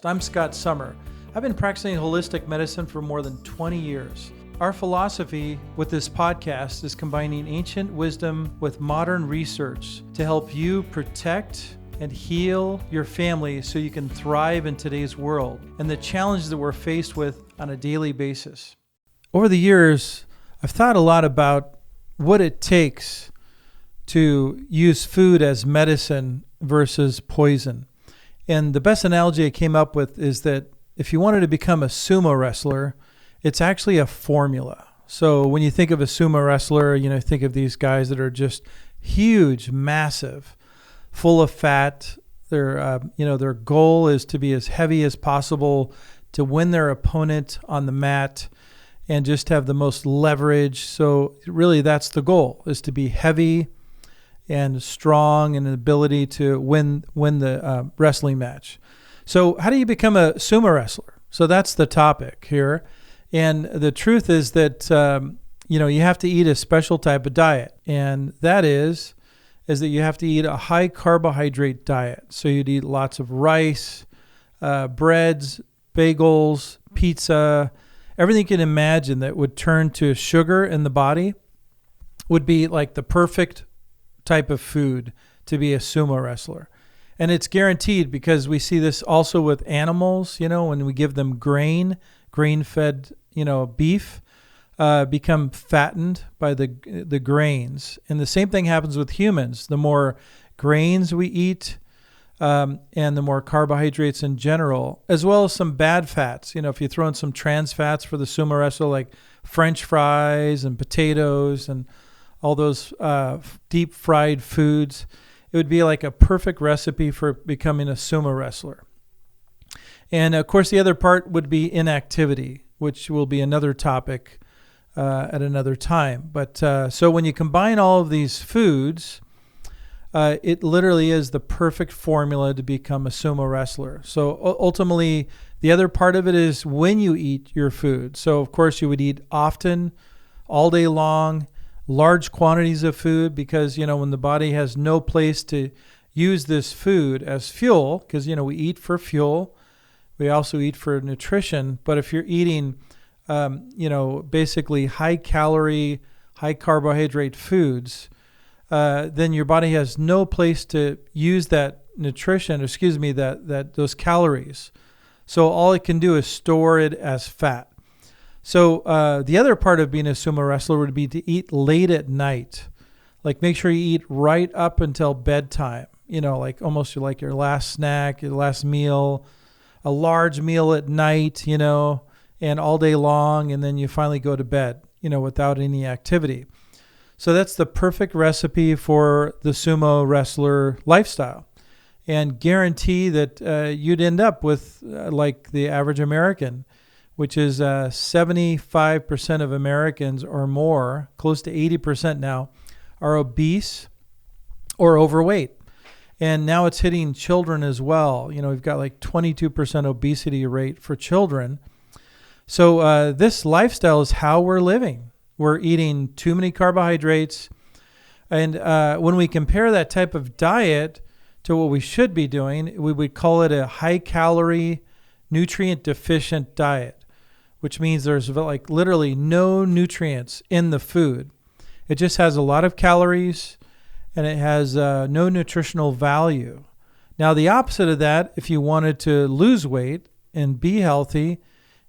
I'm Scott Sommer. I've been practicing holistic medicine for more than 20 years. Our philosophy with this podcast is combining ancient wisdom with modern research to help you protect and heal your family so you can thrive in today's world and the challenges that we're faced with on a daily basis. Over the years, I've thought a lot about what it takes to use food as medicine versus poison. And the best analogy I came up with is that if you wanted to become a sumo wrestler, it's actually a formula. So when you think of a sumo wrestler, think of these guys that are just huge, massive, full of fat. Their goal is to be as heavy as possible to win their opponent on the mat and just have the most leverage. So really that's the goal, is to be heavy and strong and an ability to win the wrestling match. So how do you become a sumo wrestler? So that's the topic here. And the truth is that, you have to eat a special type of diet. And that is that you have to eat a high carbohydrate diet. So you'd eat lots of rice, breads, bagels, pizza, everything you can imagine that would turn to sugar in the body would be like the perfect type of food to be a sumo wrestler. And it's guaranteed because we see this also with animals, when we give them grain-fed, beef, become fattened by the grains. And the same thing happens with humans. The more grains we eat, and the more carbohydrates in general, as well as some bad fats. If you throw in some trans fats for the sumo wrestler, like French fries and potatoes and all those deep fried foods, it would be like a perfect recipe for becoming a sumo wrestler. And of course, the other part would be inactivity, which will be another topic at another time. But so when you combine all of these foods, it literally is the perfect formula to become a sumo wrestler. So ultimately, the other part of it is when you eat your food. So of course, you would eat often, all day long, large quantities of food, because, when the body has no place to use this food as fuel, because, we eat for fuel, we also eat for nutrition. But if you're eating, basically high calorie, high carbohydrate foods, then your body has no place to use that nutrition, those calories. So all it can do is store it as fat. So the other part of being a sumo wrestler would be to eat late at night. Like make sure you eat right up until bedtime, like almost like your last snack, your last meal, a large meal at night, and all day long. And then you finally go to bed, without any activity. So that's the perfect recipe for the sumo wrestler lifestyle, and guarantee that you'd end up with like the average American, which is 75% of Americans or more, close to 80% now, are obese or overweight. And now it's hitting children as well. We've got like 22% obesity rate for children. So this lifestyle is how we're living. We're eating too many carbohydrates. And when we compare that type of diet to what we should be doing, we would call it a high-calorie, nutrient-deficient diet, which means there's like literally no nutrients in the food. It just has a lot of calories and it has no nutritional value. Now, the opposite of that, if you wanted to lose weight and be healthy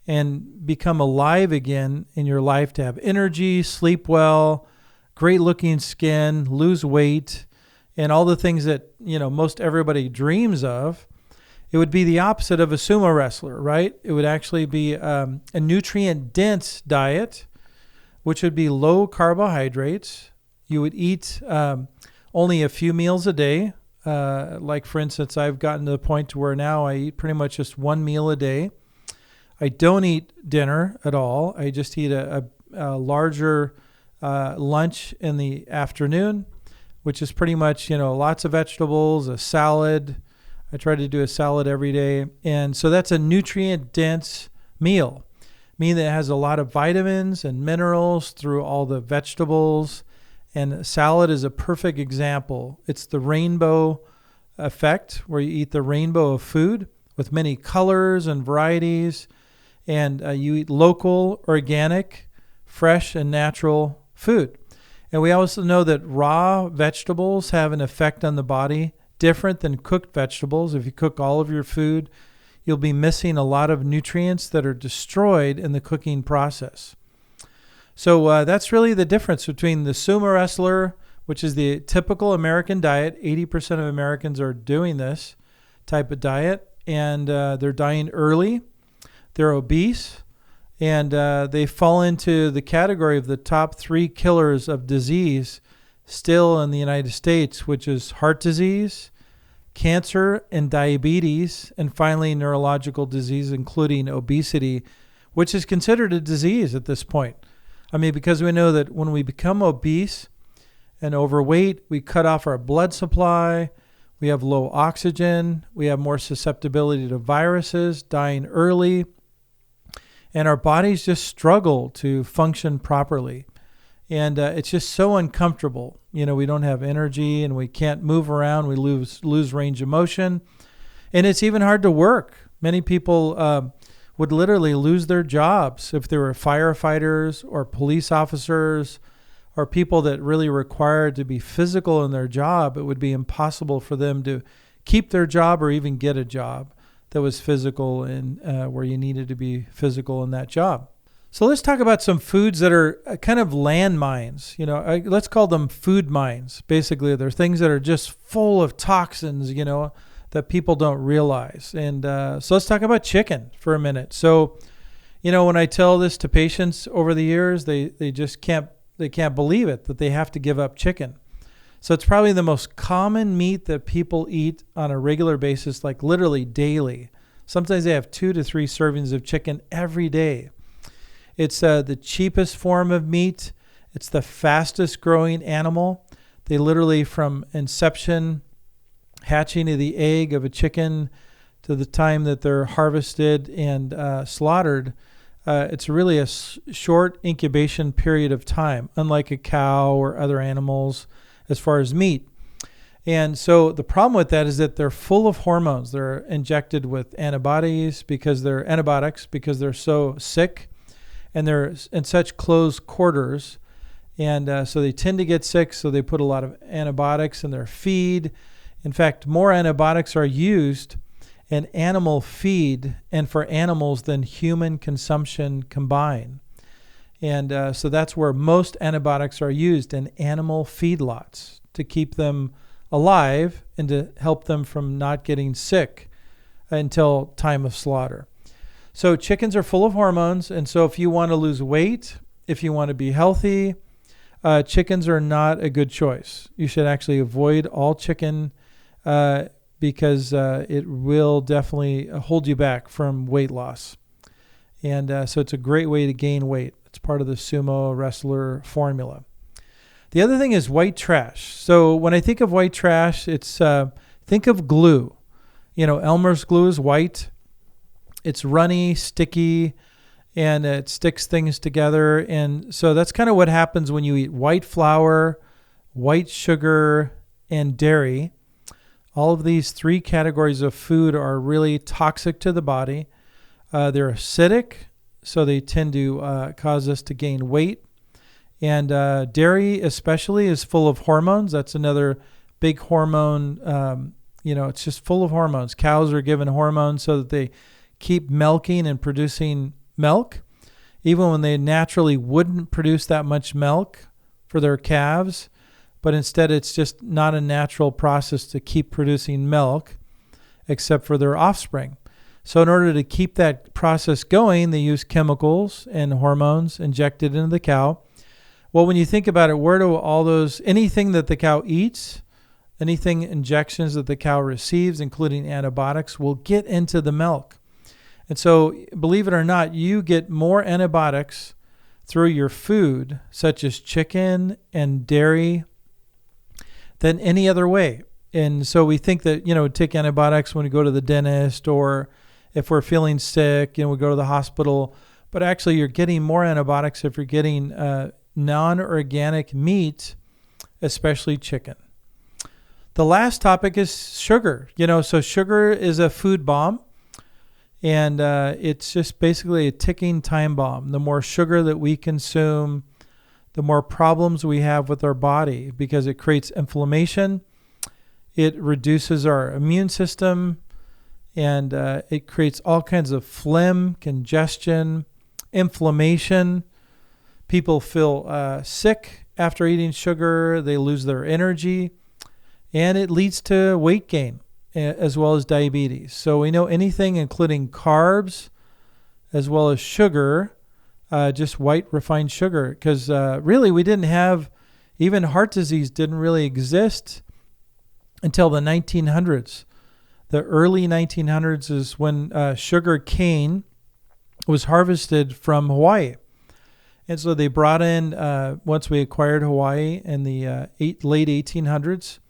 and become alive again in your life, to have energy, sleep well, great looking skin, lose weight, and all the things that, most everybody dreams of, it would be the opposite of a sumo wrestler, right? It would actually be a nutrient-dense diet, which would be low carbohydrates. You would eat only a few meals a day. Like, for instance, I've gotten to the point to where now I eat pretty much just one meal a day. I don't eat dinner at all. I just eat a larger lunch in the afternoon, which is pretty much, lots of vegetables, a salad. I try to do a salad every day. And so that's a nutrient-dense meal, meaning that it has a lot of vitamins and minerals through all the vegetables. And salad is a perfect example. It's the rainbow effect, where you eat the rainbow of food. with many colors and varieties. And you eat local, organic, fresh, and natural food. And we also know that raw vegetables have an effect on the body different than cooked vegetables. If you cook all of your food, you'll be missing a lot of nutrients that are destroyed in the cooking process. So that's really the difference between the sumo wrestler, which is the typical American diet. 80% of Americans are doing this type of diet, and they're dying early. They're obese, and they fall into the category of the top 3 killers of disease still in the United States, which is heart disease, cancer, and diabetes, and finally neurological disease, including obesity, which is considered a disease at this point. I mean, because we know that when we become obese and overweight, we cut off our blood supply, we have low oxygen, we have more susceptibility to viruses, dying early, and our bodies just struggle to function properly. And it's just so uncomfortable. You know, we don't have energy and we can't move around. We lose range of motion. And it's even hard to work. Many people would literally lose their jobs if they were firefighters or police officers or people that really required to be physical in their job. It would be impossible for them to keep their job or even get a job that was physical and where you needed to be physical in that job. So let's talk about some foods that are kind of landmines. You know, let's call them food mines. Basically, they're things that are just full of toxins, you know, that people don't realize. And so let's talk about chicken for a minute. So, you know, when I tell this to patients over the years, they just can't believe it that they have to give up chicken. So it's probably the most common meat that people eat on a regular basis, like literally daily. Sometimes they have 2 to 3 servings of chicken every day. It's the cheapest form of meat. It's the fastest growing animal. They literally, from inception, hatching of the egg of a chicken to the time that they're harvested and slaughtered, it's really a short incubation period of time, unlike a cow or other animals as far as meat. And so the problem with that is that they're full of hormones. They're injected with antibiotics because they're so sick. And they're in such close quarters, and so they tend to get sick, so they put a lot of antibiotics in their feed. In fact, more antibiotics are used in animal feed and for animals than human consumption combined. And so that's where most antibiotics are used, in animal feedlots, to keep them alive and to help them from not getting sick until time of slaughter. So chickens are full of hormones, and so if you want to lose weight, if you want to be healthy, chickens are not a good choice. You should actually avoid all chicken because it will definitely hold you back from weight loss. And so it's a great way to gain weight. It's part of the sumo wrestler formula. The other thing is white trash. So when I think of white trash, it's think of glue. You know, Elmer's glue is white. It's runny, sticky, and it sticks things together. And so that's kind of what happens when you eat white flour, white sugar, and dairy. All of these 3 categories of food are really toxic to the body. They're acidic, so they tend to cause us to gain weight. And dairy especially is full of hormones. That's another big hormone. It's just full of hormones. Cows are given hormones so that they keep milking and producing milk, even when they naturally wouldn't produce that much milk for their calves. But instead, it's just not a natural process to keep producing milk except for their offspring. So in order to keep that process going, they use chemicals and hormones injected into the cow. Well, when you think about it, where do anything that the cow eats, anything injections that the cow receives, including antibiotics, will get into the milk. And so, believe it or not, you get more antibiotics through your food, such as chicken and dairy, than any other way. And so we think that, take antibiotics when we go to the dentist, or if we're feeling sick, we go to the hospital. But actually, you're getting more antibiotics if you're getting non-organic meat, especially chicken. The last topic is sugar. So sugar is a food bomb. And it's just basically a ticking time bomb. The more sugar that we consume, the more problems we have with our body, because it creates inflammation. It reduces our immune system, and it creates all kinds of phlegm, congestion, inflammation. People feel sick after eating sugar. They lose their energy, and it leads to weight gain as well as diabetes. So we know anything including carbs as well as sugar, just white refined sugar, because really we didn't have, even heart disease didn't really exist until the 1900s. The early 1900s is when sugar cane was harvested from Hawaii. And so they brought in, once we acquired Hawaii in the late 1800s,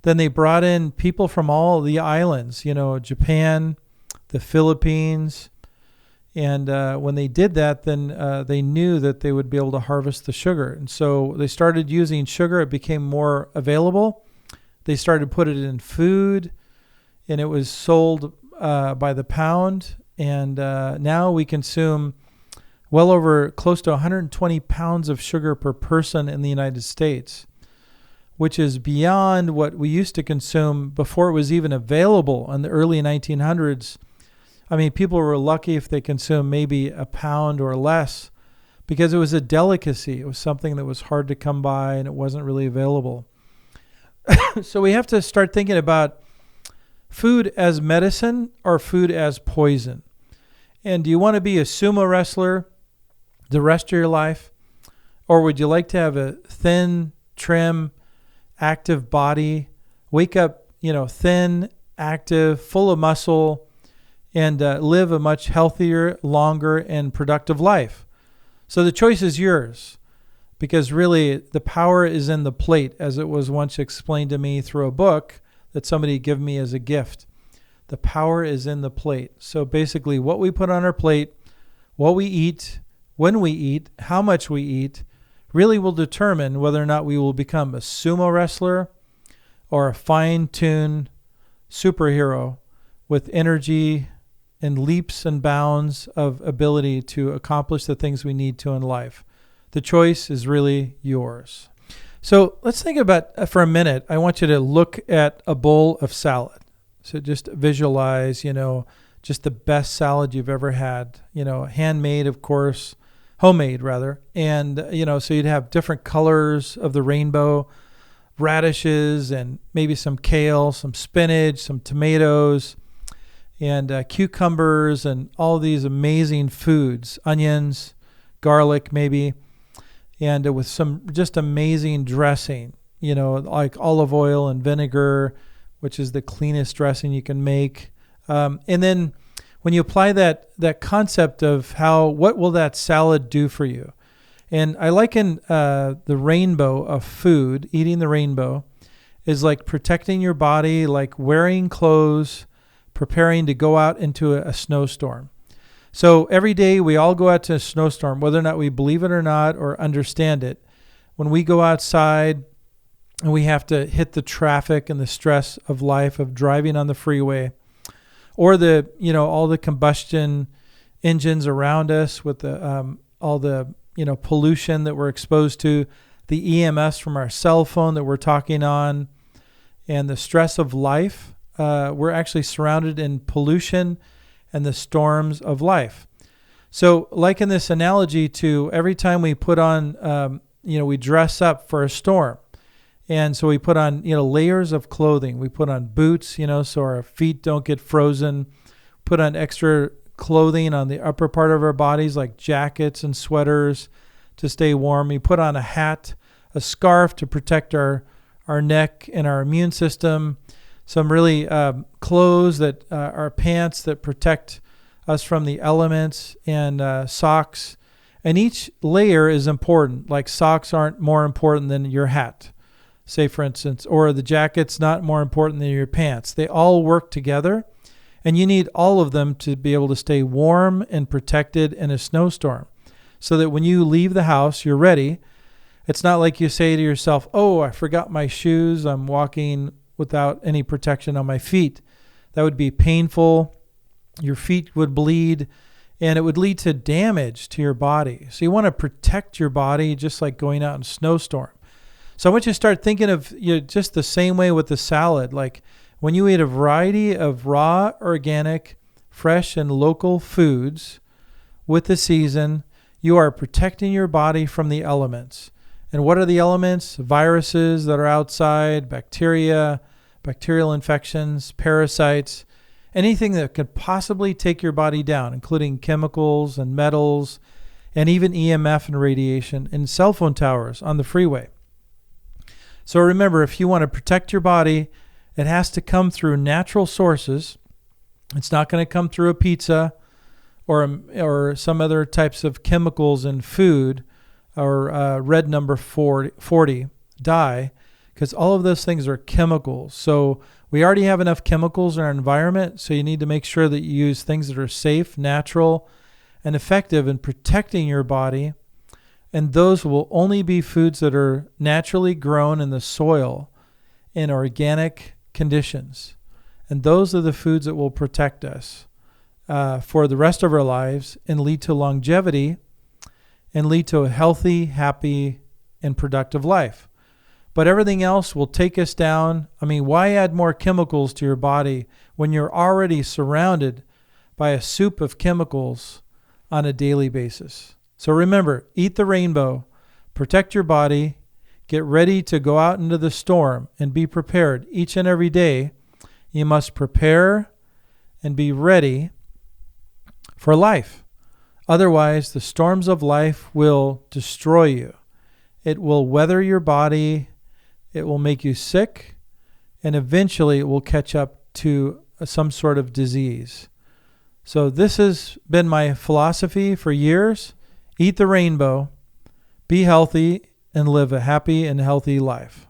then they brought in people from all the islands, Japan, the Philippines. And when they did that, then they knew that they would be able to harvest the sugar. And so they started using sugar. It became more available. They started to put it in food, and it was sold by the pound. And now we consume well over close to 120 pounds of sugar per person in the United States, which is beyond what we used to consume before it was even available in the early 1900s. I mean, people were lucky if they consumed maybe a pound or less, because it was a delicacy. It was something that was hard to come by, and it wasn't really available. So we have to start thinking about food as medicine or food as poison. And do you want to be a sumo wrestler the rest of your life? Or would you like to have a thin, trim, active body, wake up, thin, active, full of muscle, and live a much healthier, longer, and productive life? So the choice is yours, because really the power is in the plate, as it was once explained to me through a book that somebody gave me as a gift. The power is in the plate. So basically what we put on our plate, what we eat, when we eat, how much we eat, really will determine whether or not we will become a sumo wrestler or a fine-tuned superhero with energy and leaps and bounds of ability to accomplish the things we need to in life. The choice is really yours. So let's think about, for a minute, I want you to look at a bowl of salad. So just visualize, just the best salad you've ever had, handmade, of course, homemade rather. And, so you'd have different colors of the rainbow, radishes and maybe some kale, some spinach, some tomatoes, and cucumbers, and all these amazing foods, onions, garlic maybe, and with some just amazing dressing, like olive oil and vinegar, which is the cleanest dressing you can make. And then when you apply that concept of what will that salad do for you? And I liken the rainbow of food, eating the rainbow, is like protecting your body, like wearing clothes, preparing to go out into a snowstorm. So every day we all go out to a snowstorm, whether or not we believe it or not or understand it. When we go outside and we have to hit the traffic and the stress of life, of driving on the freeway, or all the combustion engines around us with all the pollution that we're exposed to, the EMS from our cell phone that we're talking on, and the stress of life, we're actually surrounded in pollution and the storms of life. So like in this analogy to every time we put on, we dress up for a storm. And so we put on, layers of clothing. We put on boots, so our feet don't get frozen. Put on extra clothing on the upper part of our bodies, like jackets and sweaters to stay warm. We put on a hat, a scarf to protect our neck and our immune system. Some really clothes that are pants that protect us from the elements, and socks. And each layer is important. Like socks aren't more important than your hat, say for instance, or the jacket's not more important than your pants. They all work together, and you need all of them to be able to stay warm and protected in a snowstorm, so that when you leave the house, you're ready. It's not like you say to yourself, oh, I forgot my shoes. I'm walking without any protection on my feet. That would be painful. your feet would bleed, and it would lead to damage to your body. So you want to protect your body, just like going out in a snowstorm. So I want you to start thinking of just the same way with the salad. Like when you eat a variety of raw, organic, fresh, and local foods with the season, you are protecting your body from the elements. And what are the elements? Viruses that are outside, bacteria, bacterial infections, parasites, anything that could possibly take your body down, including chemicals and metals, and even EMF and radiation, and cell phone towers on the freeway. So remember, if you want to protect your body, it has to come through natural sources. It's not going to come through a pizza or some other types of chemicals in food or red number 40 dye, because all of those things are chemicals. So we already have enough chemicals in our environment, so you need to make sure that you use things that are safe, natural, and effective in protecting your body. And those will only be foods that are naturally grown in the soil in organic conditions. And those are the foods that will protect us for the rest of our lives and lead to longevity and lead to a healthy, happy, and productive life. But everything else will take us down. I mean, why add more chemicals to your body when you're already surrounded by a soup of chemicals on a daily basis? So remember, eat the rainbow, protect your body, get ready to go out into the storm, and be prepared each and every day. You must prepare and be ready for life. Otherwise, the storms of life will destroy you. It will weather your body, it will make you sick, and eventually it will catch up to some sort of disease. So this has been my philosophy for years. Eat the rainbow, be healthy, and live a happy and healthy life.